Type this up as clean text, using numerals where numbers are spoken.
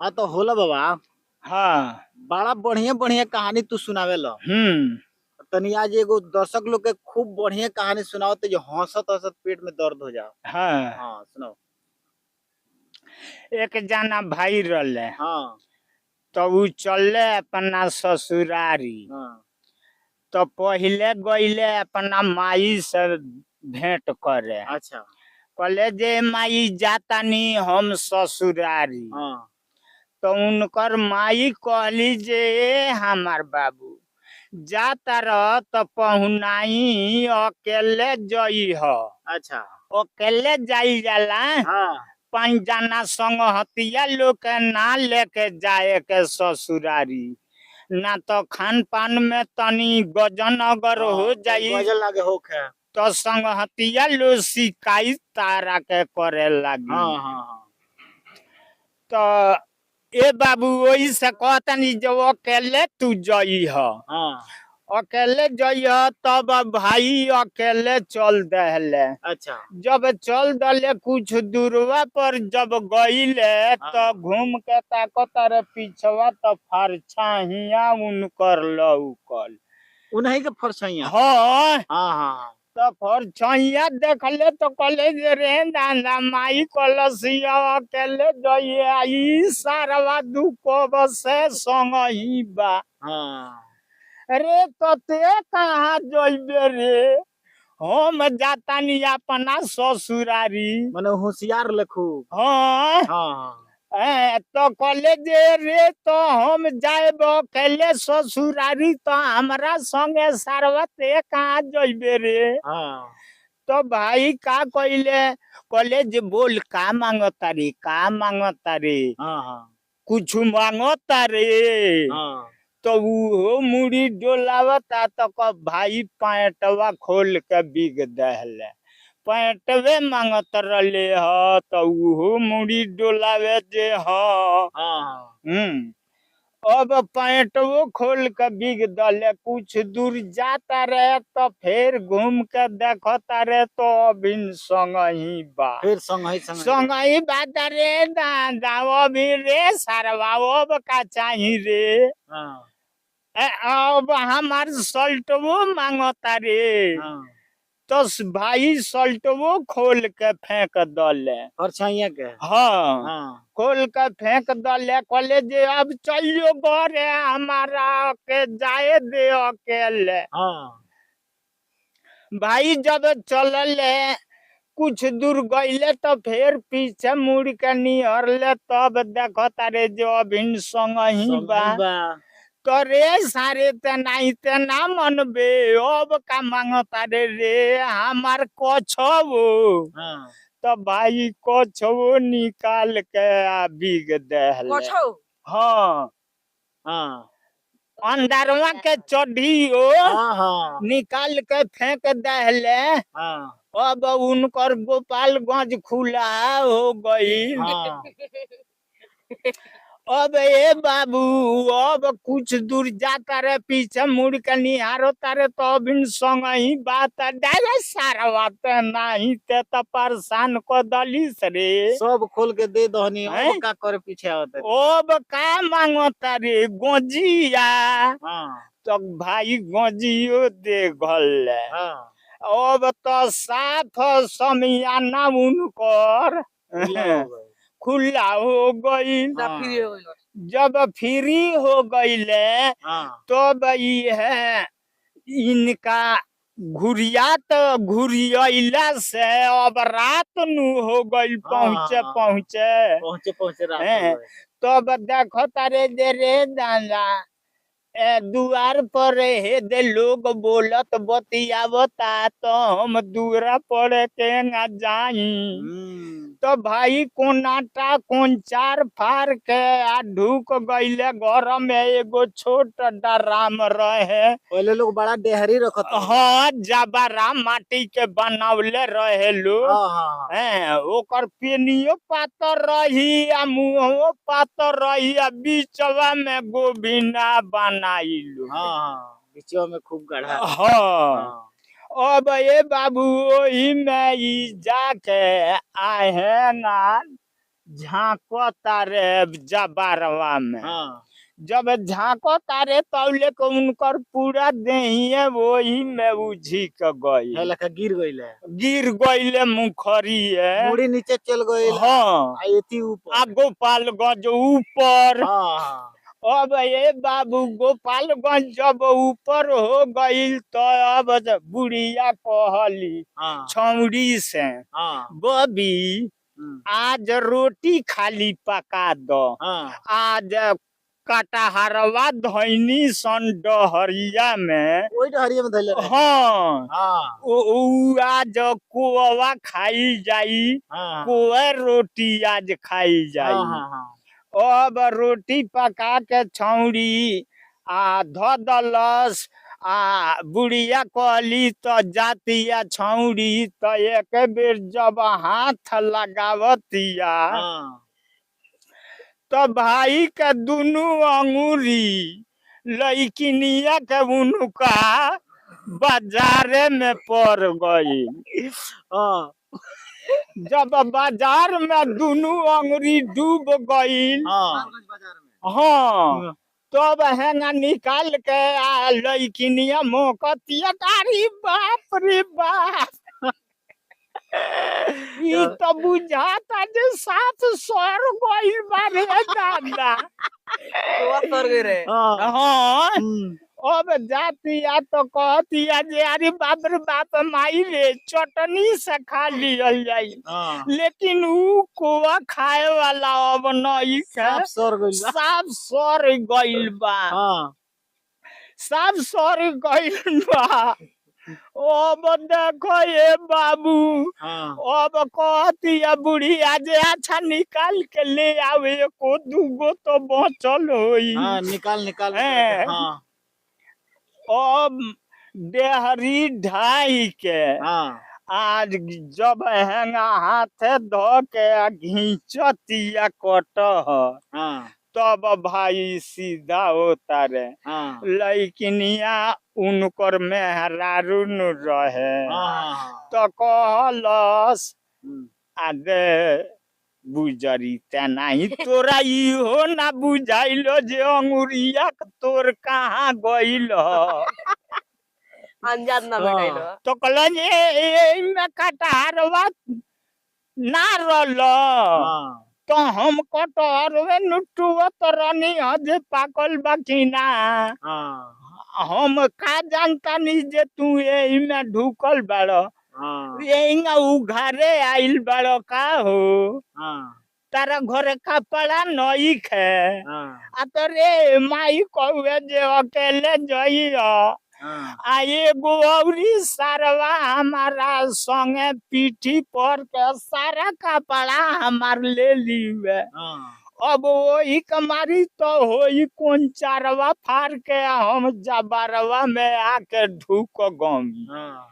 हाँ तो होला बाबा। हाँ। बड़ा बढ़िया बढ़िया कहानी तू सुनावे लो। हम्म। तनी आज एगो दर्शक लोग के खूब बढ़िया कहानी सुनाओ तो जो हंसत हंसत पेट में दर्द हो जाओ। हाँ। हाँ सुनाओ। एक जना भाई रहले हाँ तो उ चलले अपना ससुरारी। हाँ तो पहिले गईले अपना माई से भेंट करे। अच्छा। कहले जे माई जातानी हम ससुरारी। हाँ तो उनकर माई कहली जे हमार बाबू जाता रह तो पहुनाई अकेले जई ह। अच्छा। अकेले जाई जाला। हाँ 5 जना संग हतिया लोग के ना लेके जाए के ससुरारी। ना तो खान पान में तनी गजन अगर हो जाई गजल लागे होखे। तो संग हतिया लोग शिकायत तारा के करे लागी। हाँ हाँ हाँ तो ए बाबू वही से कहतनी जो अकेले तू जई ह। हाँ अकेले जई ह तब भाई अकेले चल दहले। अच्छा। जब चल दले कुछ दूरवा पर जब गईले तो हाँ घूम के ताकत रे पीछवा तो फरछाहिया उनकर लौकल। उन्हीं के फरसैया। हाँ। हाँ हाँ तो फरछाहिया देखले तो कहले जे रे दादा माई कलसिया अकेले जइए आई सारवा दुको से संग ही बा। हाँ अरे तो ते कहाँ जइबे रे। हम जातानी अपना ससुरारी। मने होशियार लखू। हाँ। हाँ हाँ तो कहले जे रे तो हम जाएब अकेले ससुरारी तो हमरा संगे सारवा ते कहाँ जइबे रे। हाँ तो भाई का कहले कहले जे बोल का मांगता रे का मांगता रे हाँ हाँ कुछ मांगता रे। हाँ तो वो मुड़ी डोलावता तो भाई पैंटवा खोल के बिग दहले। पैंटवे मांगत रहे ह तो वो मुड़ी डोलावे जे ह। हाँ अब पैंटवो खोल के बिग दले कुछ दूर जाता रहे तो फिर घूम के देखता रहे तो अभी संग ही बा। फिर संग संग ही बात रे दादा अभी रे सारवा अब का चाही रे। हाँ अब हमार सल्टवो मांगता रे। हाँ तो भाई सल्टवो खोल के फेंक दले। फरसैया के। हाँ हाँ खोल के फेंक दले कहले जे अब चलियो घरे हमारा के जाए दे अकेले। हाँ भाई जब चलले कुछ दूर गईले तो फिर पीछे मुड़ के निहरले तब देखता रे जो अभी संग ही बा। तो रे सारे ते ना मनबे अब का मांगता रे रे हमार कछवो। हाँ तो भाई कछवो निकाल के आ बिग दहले। हाँ हाँ अंदरवा के चढ़ियो हाँ हाँ निकाल के फेंक दहले। हाँ अब उनकर गोपालगंज खुला हो गई। हाँ अब ए बाबू अब कुछ दूर जाता रे पीछे मुड़ के निहारो तारे तो अभी संग ही बात डाले सारा बात नहीं ते तो परेशान को दलिस रे। सब खोल के दे दहनी हैं? अब का करे पीछे आवत। अब का मांगता रे गोजिया। हाँ तो भाई गोजियो दे गल। हाँ अब तो साफ समियाना उनकर खुला हो गए। खुला हो गई। हाँ जब फ्री हो गईले हाँ तब है इनका घुरिया तो घुरियाला से अब रात नु हो गई पहुँचे हाँ पहुँचे। पहुँचे पहुँचे रात हो हैं, गए। तब देखो तारे दे रे दादा दुआर पर हे दे लोग बोलत बतियावता तो हम दूरा पर के ना जाई। तो भाई कोनाटा कोन चार फार के आ ढुक गईले घर में एगो छोट डराम रहे। पहले लोग बड़ा डेहरी रखत रहे। हाँ जबरा माटी के बनावले रहे लोग। हाँ हाँ हैं ओकर पेनियो पातर रही आ मुंहो पातर रही आ बीचवा में गोभिना बनाइलु। हाँ हाँ बीचवा में खूब गढ़ा। हाँ हाँ अब ये बाबू वही में ई जाके आए हैं ना झांको तारे जबारवा में हाँ जब झांको तारे तौले को उनकर पूरा देहिए वही में उझिक गई हे लखा गिर गइले गिर गईले मुखरिए मुड़ी नीचे चल गइल हाँ आ एती ऊपर आ गोपालगंज ऊपर हाँ हाँ अब ये बाबू गोपालगंज जब ऊपर हो गई तो अब बुढ़िया कहली हाँ छौड़ी से हाँ बबी आज रोटी खाली पका दो हाँ आज कटहरवा धैनी सन डहरिया में ओई डहरिया में धइले रहे हाँ हाँ उ आज कोवा खाई जाई हाँ कोए रोटी आज खाई हाँ जाई हाँ हाँ अब रोटी पका के छौड़ी आ ध दलस आ बुढ़िया कहली तो जातिया छौड़ी तो एक बेर जब हाथ लगावतिया हाँ तो भाई के दुनू अंगूरी लइकिनिया के उनका बाजारे में पड़ गई हाँ जब बाजार में दुनू अंगुरी डूब गई हाँ हाँ तब हेंगा निकाल के आ लइकिनिया मोकतिया अरे बाप रे बाप ई तो बुझाता जे साथ सर गइल बारे दादा कोवा सर गए रे हाँ हाँ हम्म, अब जातिया तो कहतिया जे अरे बाप रे बाप माई रे चटनी से खा लियल जाई हाँ लेकिन ऊ कोवा खाए वाला अब नहीं साफ सर गइल बा साफ सर गइल बा हाँ साफ सर गइल बा अब देखो ये बाबू हाँ अब कहतिया बुढ़ी आज अच्छा निकाल के ले आवे को दूगो तो बचल होई हाँ निकाल निकाल हैं। हाँ अब देहरी ढाई के हाँ आज जब हेंगा हाथे धो के घींचतिया कटहर हाँ तब भाई सीधा होता रे हाँ लइकिनिया उनकर मेहरारू नु रहे हाँ तो कहलस हम्म, आदे बुजरी ते नहीं तोरा इहो ना बुझाइलो जे अंगुरिया तोर कहाँ गइल ह अनजान ना हाँ। बैठाइलो तो कहलन ए में कटहरवा ना रहल हाँ तो हम कटहरवे नुटुवत रहनी हज पाकल बाकी ना हाँ हम का जानता नहीं जे तू एही में ढुकल बाड़ो हाँ एहिंगा उघारे आइल बाड़ो का हो हाँ तारा घरे कपड़ा नई खे हाँ आ तो रे माई कहुए जे अकेले जइयो हाँ आ एगो औरी सारवा हमारा संगे पीठी पर के सारा कपड़ा हमार ले लीवे हाँ अब वही कमारी तो होई कौन चारवा फाड़ के हम जबारवा में आके ढूक गमी हाँ